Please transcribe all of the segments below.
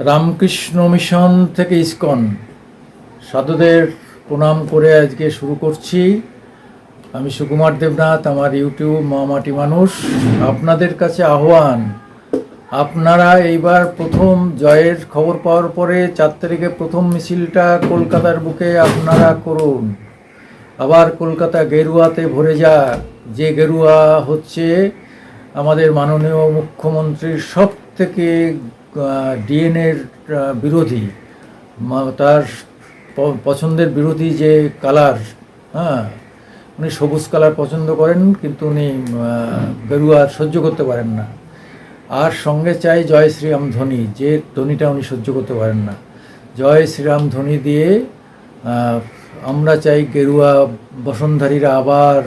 Ramakrishna mission থেকে ISKCON সাধুদের প্রণাম করে আজকে শুরু করছি। আমি সুকুমার দেবনাথ, আমার ইউটিউব মা মাটি মানুষ। আপনাদের কাছে আহ্বান, আপনারা এইবার প্রথম জয়ের খবর পাওয়ার পরে 4 তারিখে প্রথম মিছিলটা কলকাতার বুকে আপনারা করুন। আবার কলকাতা গেরুয়াতে ভরে যাক, যে গেরুয়া হচ্ছে আমাদের মাননীয় মুখ্যমন্ত্রীর সব থেকে ডিএনএর বিরোধী, তার পছন্দের বিরোধী যে কালার। হ্যাঁ, উনি সবুজ কালার পছন্দ করেন, কিন্তু উনি গেরুয়া সহ্য করতে পারেন না। আর সঙ্গে চাই জয় শ্রীরাম ধ্বনি, যে ধ্বনিটা উনি সহ্য করতে পারেন না। জয় শ্রীরাম ধ্বনি দিয়ে আমরা চাই গেরুয়া বসনধারীরা আবার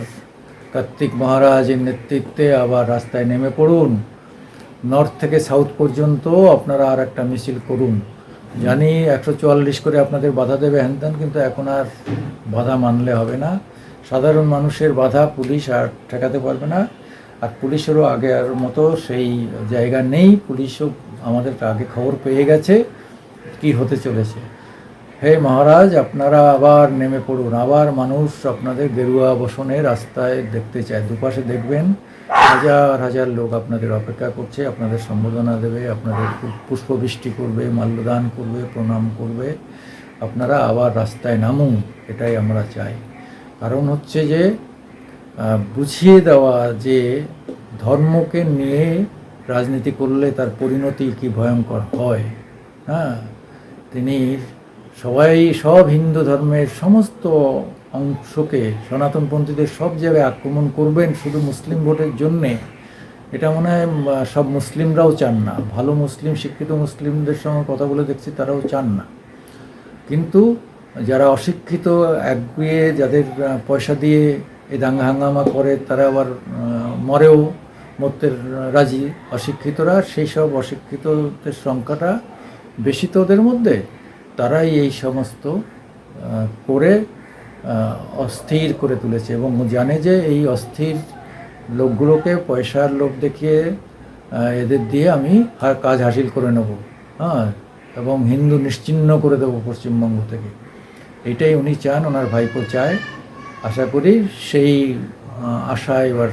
কার্তিক মহারাজের নেতৃত্বে আবার রাস্তায় নেমে পড়ুন। নর্থ থেকে সাউথ পর্যন্ত আপনারা আর একটা মিছিল করুন। জানি 144 করে আপনাদের বাধা দেবে হ্যানত্যান, কিন্তু এখন আর বাধা মানলে হবে না। সাধারণ মানুষের বাধা পুলিশ আর ঠেকাতে পারবে না। আর পুলিশেরও আগে আর মতো সেই জায়গা নেই। পুলিশও আমাদের আগে খবর পেয়ে গেছে কি হতে চলেছে। হে মহারাজ, আপনারা আবার নেমে পড়ুন। আবার মানুষ আপনাদের গেরুয়া বসনে রাস্তায় দেখতে চায়। দুপাশে দেখবেন হাজার হাজার লোক আপনাদের অপেক্ষা করছে, আপনাদের সম্বর্ধনা দেবে, আপনাদের পুষ্পবৃষ্টি করবে, মাল্যদান করবে, প্রণাম করবে। আপনারা আবার রাস্তায় নামুন, এটাই আমরা চাই। কারণ হচ্ছে যে বুঝিয়ে দেওয়া যে ধর্মকে নিয়ে রাজনীতি করলে তার পরিণতি কি ভয়ঙ্কর হয়। হ্যাঁ, তিনি সব হিন্দু ধর্মের সমস্ত অংশকে, সনাতনপন্থীদের সব জায়গায় আক্রমণ করবেন শুধু মুসলিম ভোটের জন্যে। এটা মনে হয় সব মুসলিমরাও চান না। ভালো মুসলিম, শিক্ষিত মুসলিমদের সঙ্গে কথা বলে দেখছি, তারাও চান না। কিন্তু যারা অশিক্ষিত, একগুয়ে, যাদের পয়সা দিয়ে এই দাঙ্গা হাঙ্গামা করে, তারা আবার মরেও মরতে রাজি। অশিক্ষিতরা, সেই সব অশিক্ষিতদের সংখ্যাটা বেশি তো ওদের মধ্যে। তারাই এই সমস্ত করে অস্থির করে তুলেছে এবং জানে যে এই অস্থির লোকগুলোকে পয়সার লোভ দেখিয়ে এদের দিয়ে আমি কাজ হাসিল করে নেব। হ্যাঁ, এবং হিন্দু নিশ্চিহ্ন করে দেবো পশ্চিমবঙ্গ থেকে। এইটাই উনি চান, ওনার ভাইপো চায়। আশা করি সেই আশা এবার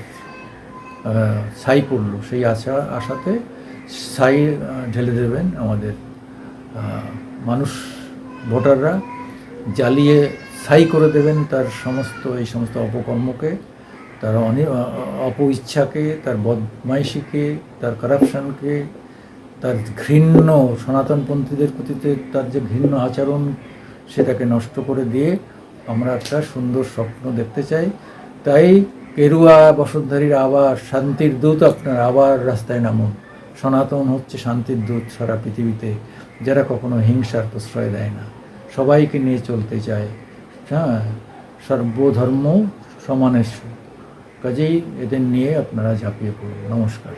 ছাই পড়ল। সেই আশাতে ছাই ঢেলে দেবেন আমাদের মানুষ, ভোটাররা। জ্বালিয়ে ছাই করে দেবেন তার এই সমস্ত অপকর্মকে, তার অপইচ্ছাকে, তার বদমাইশিকে, তার কারাপশানকে, তার ঘৃণ্য সনাতনপন্থীদের প্রতিতে তার যে ঘৃণ্য আচরণ, সেটাকে নষ্ট করে দিয়ে আমরা একটা সুন্দর স্বপ্ন দেখতে চাই। তাই গেরুয়া বসতধারীরা আবার শান্তির দূত, আপনারা আবার রাস্তায় নামুন। সনাতন হচ্ছে শান্তির দূত সারা পৃথিবীতে, যারা কখনো হিংসার প্রশ্রয় দেয় না, সবাইকে নিয়ে চলতে চায়। হ্যাঁ, সর্বধর্ম সমানেশ্বর। কাজেই এদের নিয়ে আপনারা ঝাঁপিয়ে পড়ুন। নমস্কার।